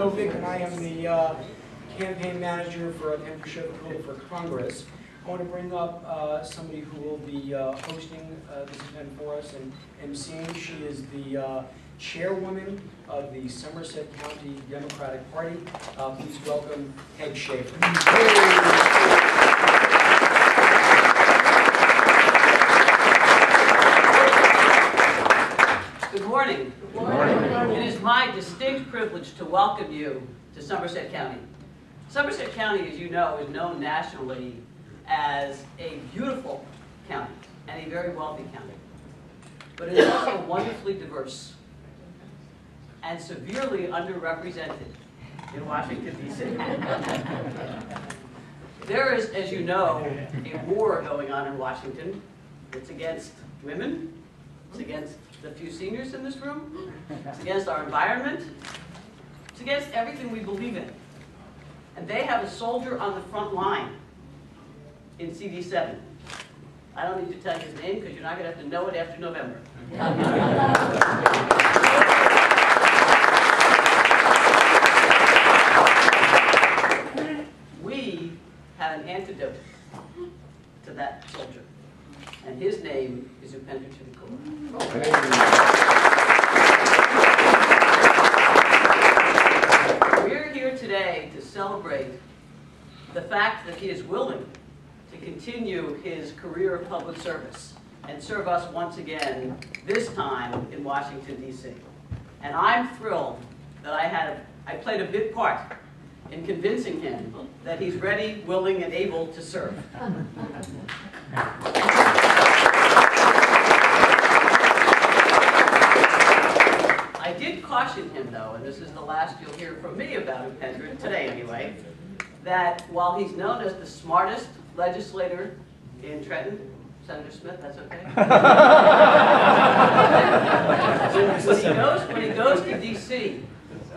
Novick, and I am the campaign manager for Upendra Chivukula for Congress. I want to bring up somebody who will be hosting this event for us and emceeing. She is the chairwoman of the Somerset County Democratic Party. Please welcome Head Schaffer. Good morning. Good morning. It is my distinct privilege to welcome you to Somerset County. Somerset County, as you know, is known nationally as a beautiful county and a very wealthy county. But it is also wonderfully diverse and severely underrepresented in Washington, D.C. There is, as you know, a war going on in Washington. It's against women. It's against the few seniors in this room. It's against our environment. It's against everything we believe in. And they have a soldier on the front line in CD7. I don't need to tell you his name because you're not going to have to know it after November. We have an antidote to that soldier. And his name is Upendra Chivukula. We're here today to celebrate the fact that he is willing to continue his career of public service and serve us once again, this time in Washington, D.C. And I'm thrilled that I played a big part in convincing him that he's ready, willing, and able to serve. I did caution him, though, and this is the last you'll hear from me about Upendra, today anyway, that while he's known as the smartest legislator in Trenton, Senator Smith, that's okay? when he goes to D.C.,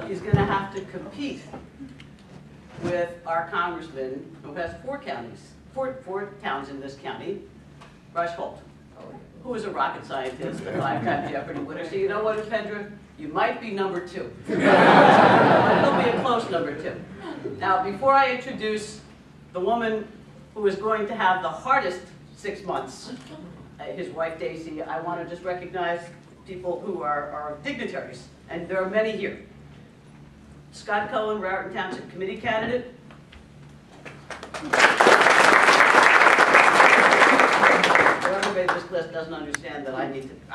he's going to have to compete with our congressman who has four towns in this county, Rush Holt, who is a rocket scientist, a five-time Jeopardy winner. So you know what, Upendra? You might be number two. But it'll be a close number two. Now, before I introduce the woman who is going to have the hardest 6 months, his wife Dayci, I want to just recognize people who are dignitaries, and there are many here. Scott Cohen, Raritan Township Committee candidate. Everybody on this list doesn't understand that I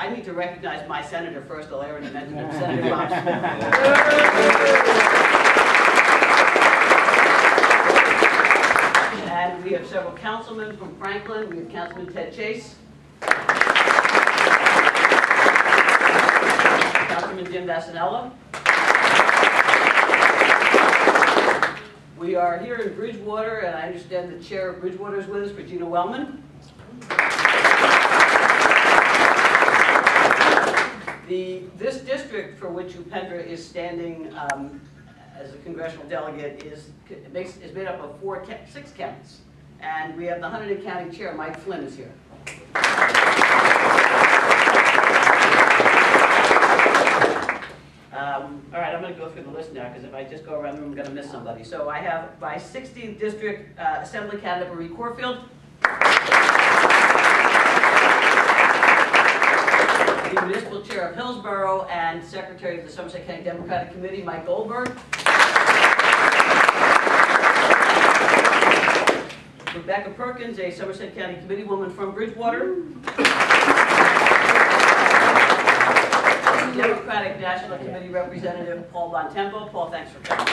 need to recognize my senator first, although I already mentioned him, Senator Bob Smith. And we have several councilmen from Franklin. We have Councilman Ted Chase, Councilman Jim Vassanella. We are here in Bridgewater, and I understand the chair of Bridgewater is with us, Regina Wellman. This district for which Upendra is standing as a congressional delegate is made up of six counties. And we have the Hunterdon County Chair, Mike Flynn, is here. All right, I'm going to go through the list now because if I just go around the room, I'm going to miss somebody. So I have my 16th District Assembly candidate, Marie Corfield. The Municipal Chair of Hillsborough and Secretary of the Somerset County Democratic Committee, Mike Goldberg. Rebecca Perkins, a Somerset County Committee woman from Bridgewater. Democratic National Committee Representative Paul Bontempo. Paul, thanks for coming.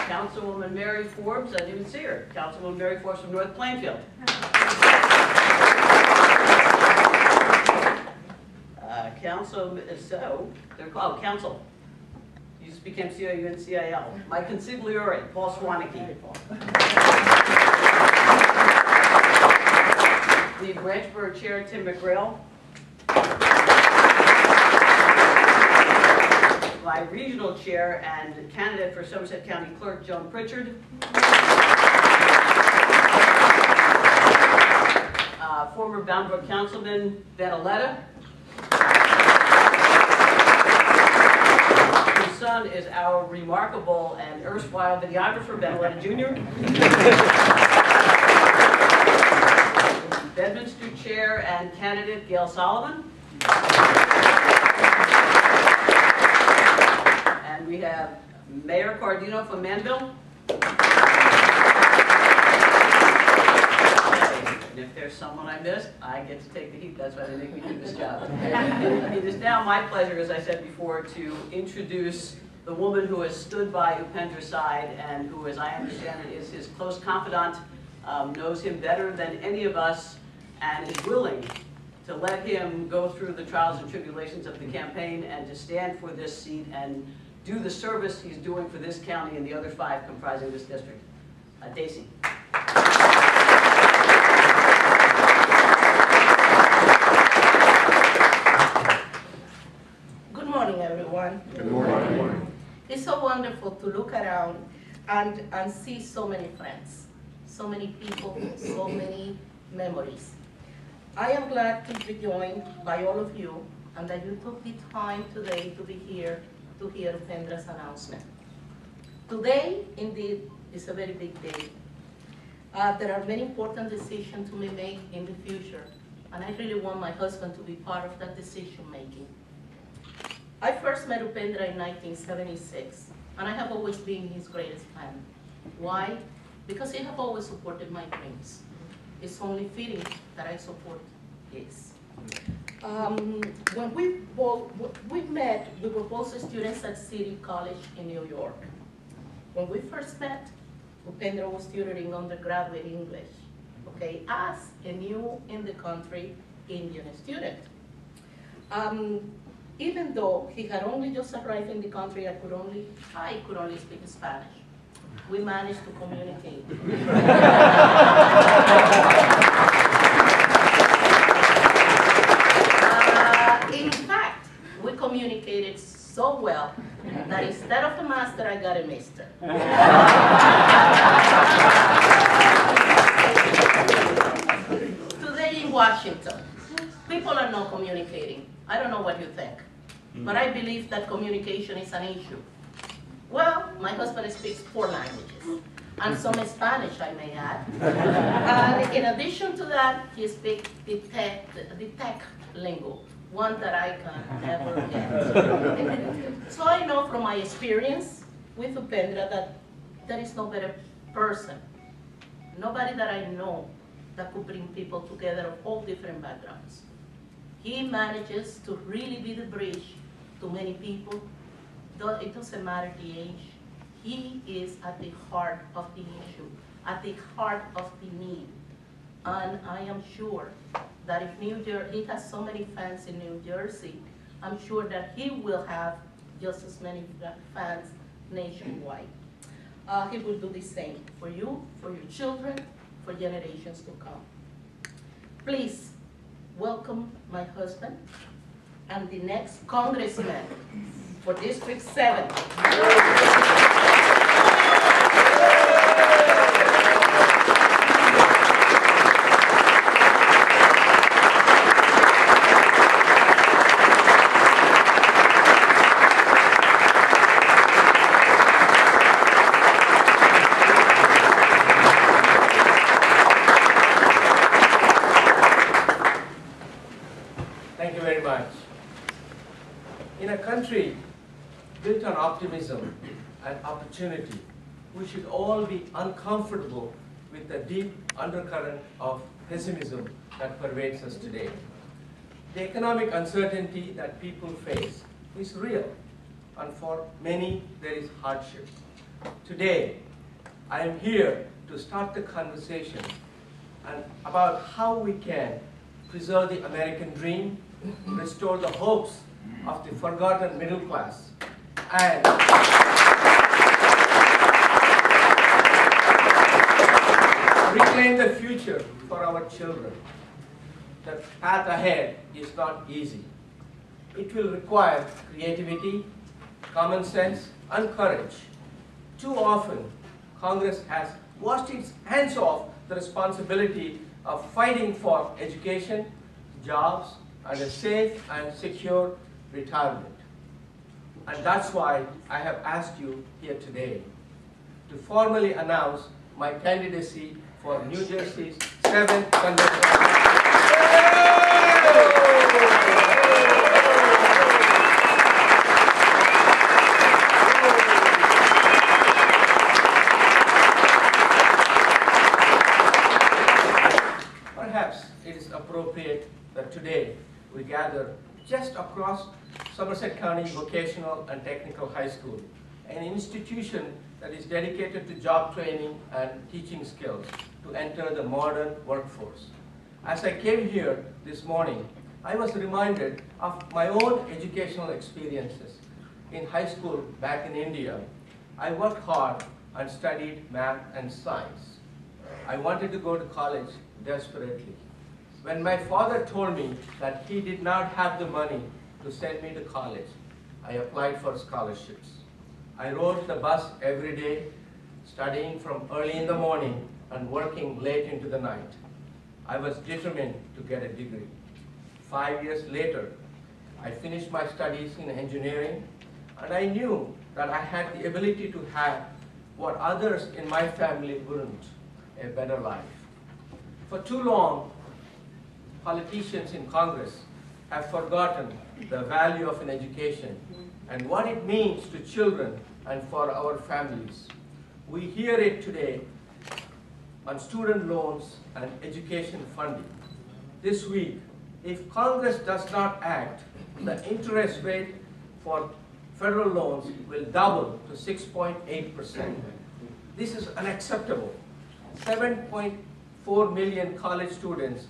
Councilwoman Mary Forbes, I didn't even see her. Councilwoman Mary Forbes from North Plainfield. Council. You just became CIU and CIL. My consigliere, Paul Swaneke. The Branchburg Chair, Tim McGrail. My Regional Chair and candidate for Somerset County Clerk, Joan Pritchard. Former Bound Brook Councilman Ben Auletta. confidant is our remarkable and erstwhile videographer, Ben Auletta Jr. Bedminster Chair and candidate, Gail Solomon. And we have Mayor Cardino from Manville. And if there's someone I missed, I get to take the heat. That's why they make me do this job. It is now my pleasure, as I said before, to introduce the woman who has stood by Upendra's side and who, as I understand it, is his close confidant, knows him better than any of us, and is willing to let him go through the trials and tribulations of the campaign and to stand for this seat and do the service he's doing for this county and the other 5 comprising this district. Dayci. Good morning, everyone. Good morning. It's so wonderful to look around and see so many friends, so many people, so many memories. I am glad to be joined by all of you and that you took the time today to be here to hear Upendra's announcement. Today, indeed, is a very big day. There are many important decisions to be made in the future, and I really want my husband to be part of that decision making. I first met Upendra in 1976, and I have always been his greatest fan. Why? Because he has always supported my dreams. It's only fitting that I support his. When we met, we were both students at City College in New York. When we first met, Upendra was tutoring undergraduate English, okay, as a new in the country Indian student. Even though he had only just arrived in the country, I could only speak Spanish. We managed to communicate. In fact, we communicated so well that instead of a master, I got a mister. Today in Washington, people are not communicating. I don't know what you think, but I believe that communication is an issue. Well, my husband speaks 4 languages, and some Spanish, I may add. And in addition to that, he speaks the tech lingo, one that I can never get. So I know from my experience with Upendra that there is no better person, nobody that I know that could bring people together of all different backgrounds. He manages to really be the bridge to many people. It doesn't matter the age. He is at the heart of the issue, at the heart of the need. And I am sure that if he has so many fans in New Jersey, I'm sure that he will have just as many fans nationwide. He will do the same for you, for your children, for generations to come. Please welcome my husband and the next congressman for District 7. Thank you very much. In a country built on optimism and opportunity, we should all be uncomfortable with the deep undercurrent of pessimism that pervades us today. The economic uncertainty that people face is real, and for many there is hardship. Today, I am here to start the conversation about how we can preserve the American dream, restore the hopes of the forgotten middle class, and reclaim the future for our children. The path ahead is not easy. It will require creativity, common sense, and courage. Too often, Congress has washed its hands off the responsibility of fighting for education, jobs, and a safe and secure retirement. And that's why I have asked you here today to formally announce my candidacy for New Jersey's 7th Congressional. Perhaps it is appropriate that today we gather just across Somerset County Vocational and Technical High School, an institution that is dedicated to job training and teaching skills to enter the modern workforce. As I came here this morning, I was reminded of my own educational experiences. In high school back in India, I worked hard and studied math and science. I wanted to go to college desperately. When my father told me that he did not have the money to send me to college, I applied for scholarships. I rode the bus every day, studying from early in the morning and working late into the night. I was determined to get a degree. 5 years later, I finished my studies in engineering, and I knew that I had the ability to have what others in my family wouldn't, a better life. For too long, politicians in Congress have forgotten the value of an education and what it means to children and for our families. We hear it today on student loans and education funding. This week, if Congress does not act, the interest rate for federal loans will double to 6.8%. This is unacceptable. 7.4 million college students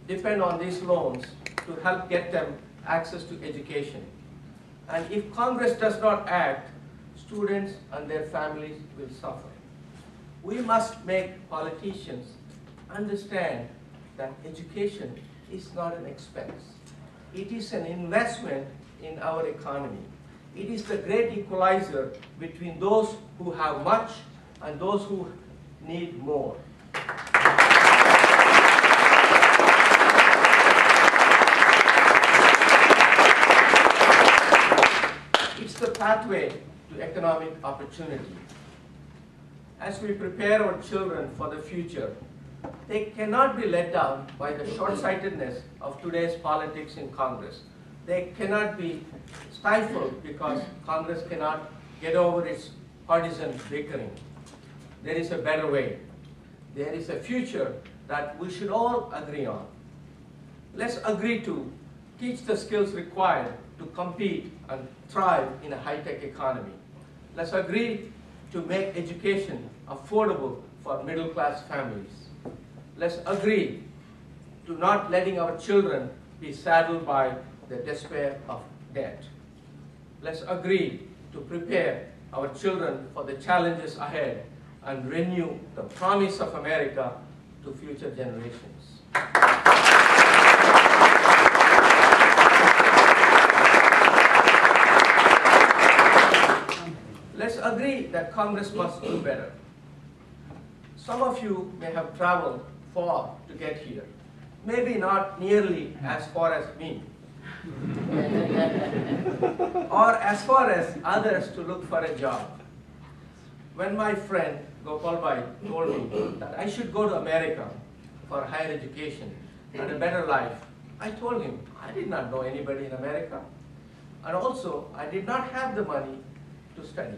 depend on these loans to help get them access to education. And if Congress does not act, students and their families will suffer. We must make politicians understand that education is not an expense. It is an investment in our economy. It is the great equalizer between those who have much and those who need more. It's the pathway to economic opportunity. As we prepare our children for the future, they cannot be let down by the short-sightedness of today's politics in Congress. They cannot be stifled because Congress cannot get over its partisan bickering. There is a better way. There is a future that we should all agree on. Let's agree to teach the skills required to compete and thrive in a high-tech economy. Let's agree to make education affordable for middle-class families. Let's agree to not letting our children be saddled by the despair of debt. Let's agree to prepare our children for the challenges ahead and renew the promise of America to future generations. Let's agree that Congress must do better. Some of you may have traveled far to get here. Maybe not nearly as far as me. Or as far as others to look for a job. When my friend Gopal Bhai told me that I should go to America for higher education and a better life, I told him I did not know anybody in America. And also, I did not have the money to study.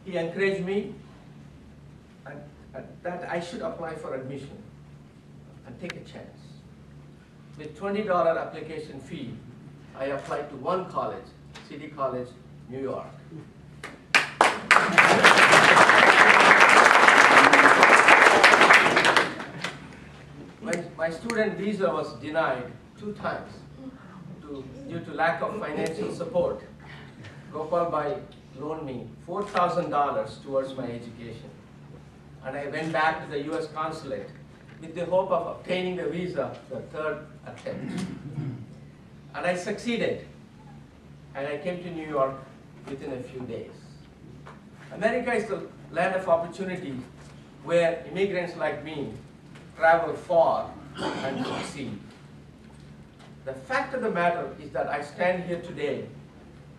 He encouraged me that I should apply for admission and take a chance. With $20 application fee, I applied to one college, City College, New York. My student visa was denied 2 times due to lack of financial support. Gopal Bhai loaned me $4,000 towards my education. And I went back to the US consulate with the hope of obtaining the visa the 3rd attempt. And I succeeded. And I came to New York within a few days. America is the land of opportunity where immigrants like me travel far and succeed. The fact of the matter is that I stand here today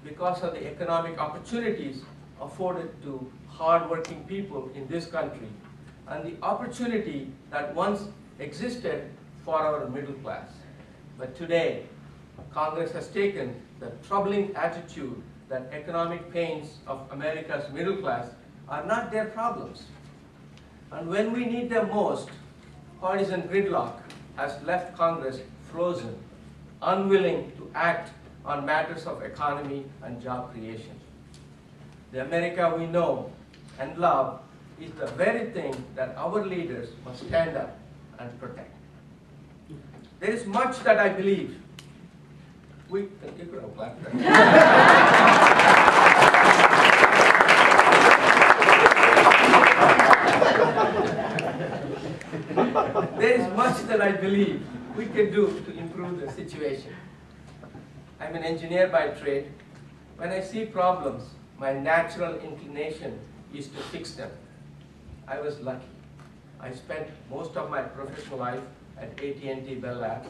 because of the economic opportunities afforded to hard-working people in this country and the opportunity that once existed for our middle class. But today, Congress has taken the troubling attitude that economic pains of America's middle class are not their problems. And when we need them most, partisan gridlock has left Congress frozen, unwilling to act on matters of economy and job creation. The America we know and love is the very thing that our leaders must stand up and protect. There is much that I believe we can give it a clap. There is much that I believe we can do to improve the situation. I'm an engineer by trade. When I see problems, my natural inclination is to fix them. I was lucky. I spent most of my professional life at AT&T Bell Labs,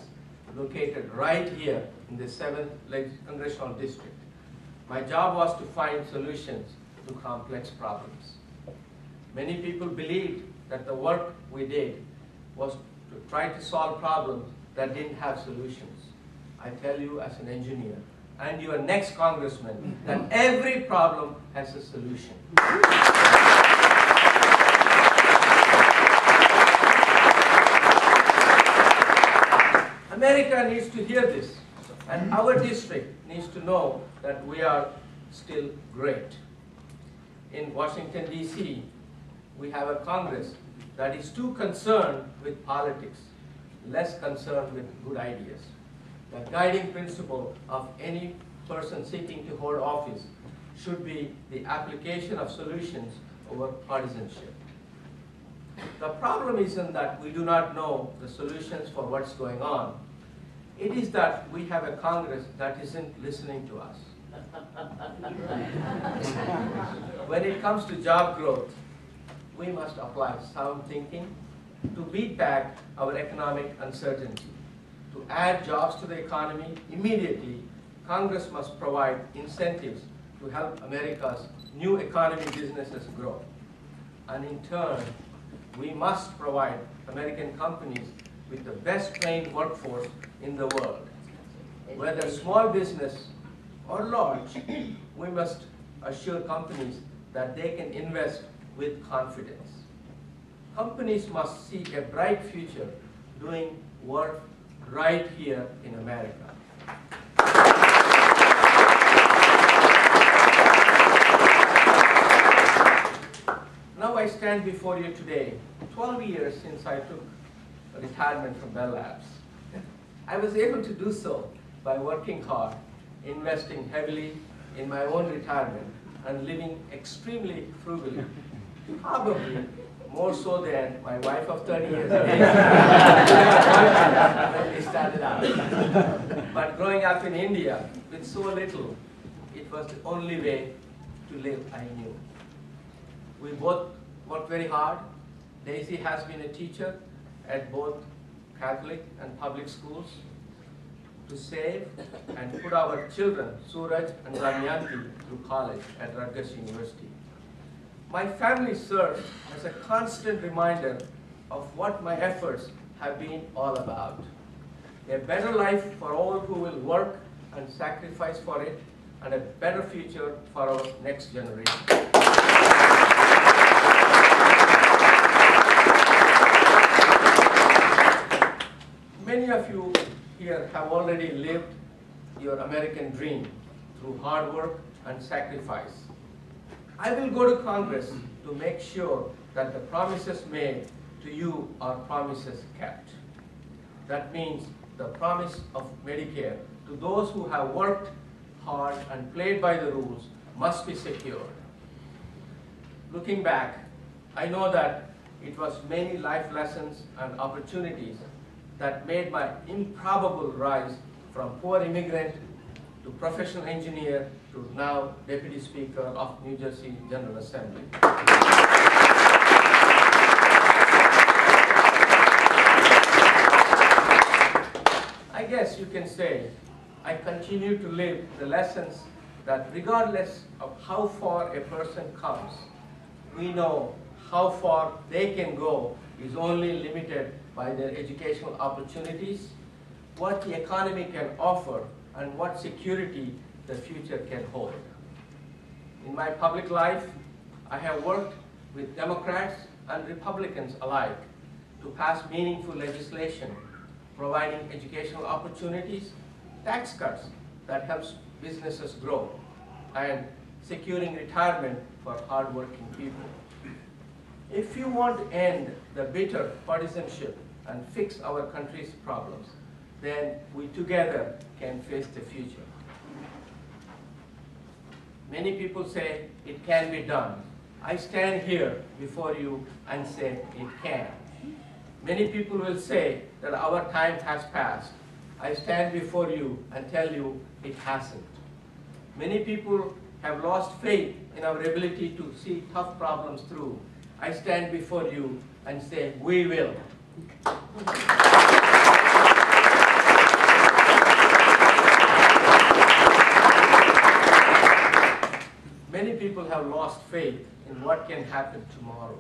located right here in the 7th Congressional District. My job was to find solutions to complex problems. Many people believed that the work we did was to try to solve problems that didn't have solutions. I tell you as an engineer, and your next congressman, that every problem has a solution. America needs to hear this, and our district needs to know that we are still great. In Washington, D.C., we have a Congress that is too concerned with politics, less concerned with good ideas. The guiding principle of any person seeking to hold office should be the application of solutions over partisanship. The problem isn't that we do not know the solutions for what's going on. It is that we have a Congress that isn't listening to us. When it comes to job growth, we must apply sound thinking to beat back our economic uncertainty. To add jobs to the economy immediately, Congress must provide incentives to help America's new economy businesses grow. And in turn, we must provide American companies with the best trained workforce in the world. Whether small business or large, we must assure companies that they can invest with confidence. Companies must see a bright future doing work right here in America. Now I stand before you today, 12 years since I took a retirement from Bell Labs. I was able to do so by working hard, investing heavily in my own retirement, and living extremely frugally. Probably more so than my wife of 30 years of age when we started out. But growing up in India with so little, it was the only way to live I knew. We both worked very hard. Dayci has been a teacher at both Catholic and public schools to save and put our children, Suraj and Ramyanti, through college at Rutgers University. My family serves as a constant reminder of what my efforts have been all about. A better life for all who will work and sacrifice for it, and a better future for our next generation. Many of you here have already lived your American dream through hard work and sacrifice. I will go to Congress to make sure that the promises made to you are promises kept. That means the promise of Medicare to those who have worked hard and played by the rules must be secured. Looking back, I know that it was many life lessons and opportunities that made my improbable rise from poor immigrant to professional engineer to now Deputy Speaker of New Jersey General Assembly. I guess you can say I continue to live the lessons that regardless of how far a person comes, we know how far they can go is only limited by their educational opportunities, what the economy can offer, and what security the future can hold. In my public life, I have worked with Democrats and Republicans alike to pass meaningful legislation, providing educational opportunities, tax cuts that helps businesses grow, and securing retirement for hardworking people. If you want to end the bitter partisanship and fix our country's problems, then we together can face the future. Many people say it can be done. I stand here before you and say it can. Many people will say that our time has passed. I stand before you and tell you it hasn't. Many people have lost faith in our ability to see tough problems through. I stand before you and say, we will. Many people have lost faith in what can happen tomorrow.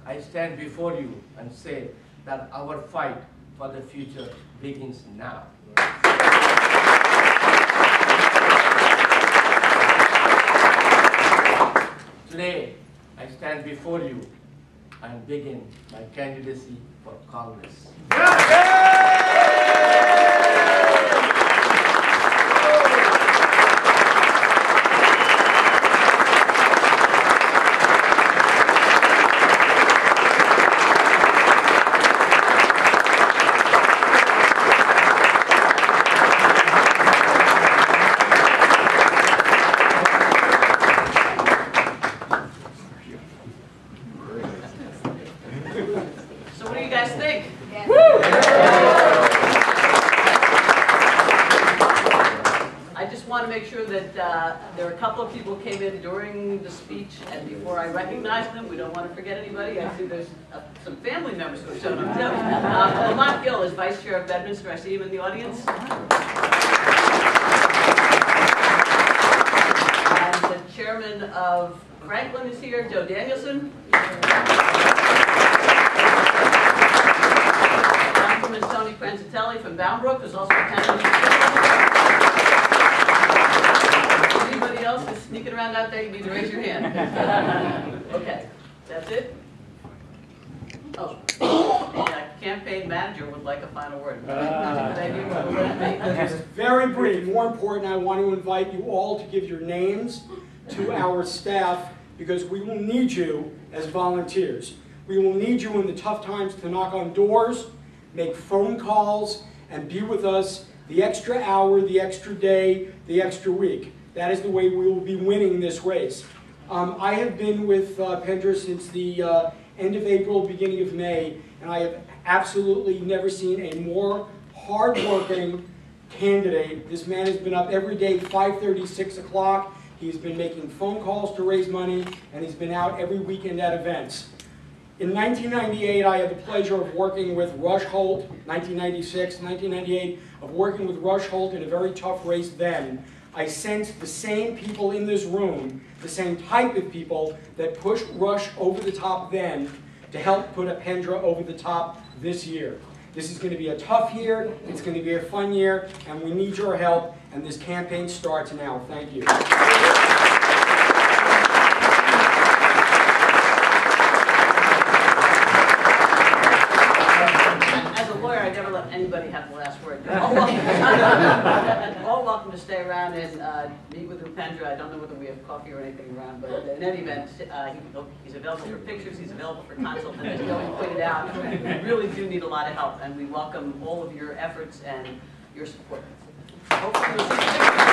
I stand before you and say that our fight for the future begins now. Today, I stand before you and begin my candidacy for Congress. There are a couple of people who came in during the speech, and before I recognize them, we don't want to forget anybody. I see there's some family members who have shown up too. Lamont Gill is Vice Chair of Bedminster. I see him in the audience. And the Chairman of Franklin is here, Joe Danielson. Councilman Tony Franzitelli from Boundbrook is also attending. Anybody else is sneaking around out there, you need to raise your hand. Okay, that's it? Oh, the campaign manager would like a final word. It's very brief. More important, I want to invite you all to give your names to our staff because we will need you as volunteers. We will need you in the tough times to knock on doors, make phone calls, and be with us the extra hour, the extra day, the extra week. That is the way we will be winning this race. I have been with Upendra since the end of April, beginning of May, and I have absolutely never seen a more hard-working candidate. This man has been up every day, 5:30, 6 o'clock. He's been making phone calls to raise money, and he's been out every weekend at events. In 1998, I had the pleasure of working with Rush Holt, 1996, 1998, of working with Rush Holt in a very tough race then. I sent the same people in this room, the same type of people that pushed Rush over the top then to help put Upendra over the top this year. This is going to be a tough year, it's going to be a fun year, and we need your help, and this campaign starts now. Thank you. I never let anybody have the last word. All welcome to stay around and meet with Upendra. I don't know whether we have coffee or anything around, but in any event, he's available for pictures, he's available for consult, and as Joey pointed out, we really do need a lot of help, and we welcome all of your efforts and your support. Hopefully we'll see you.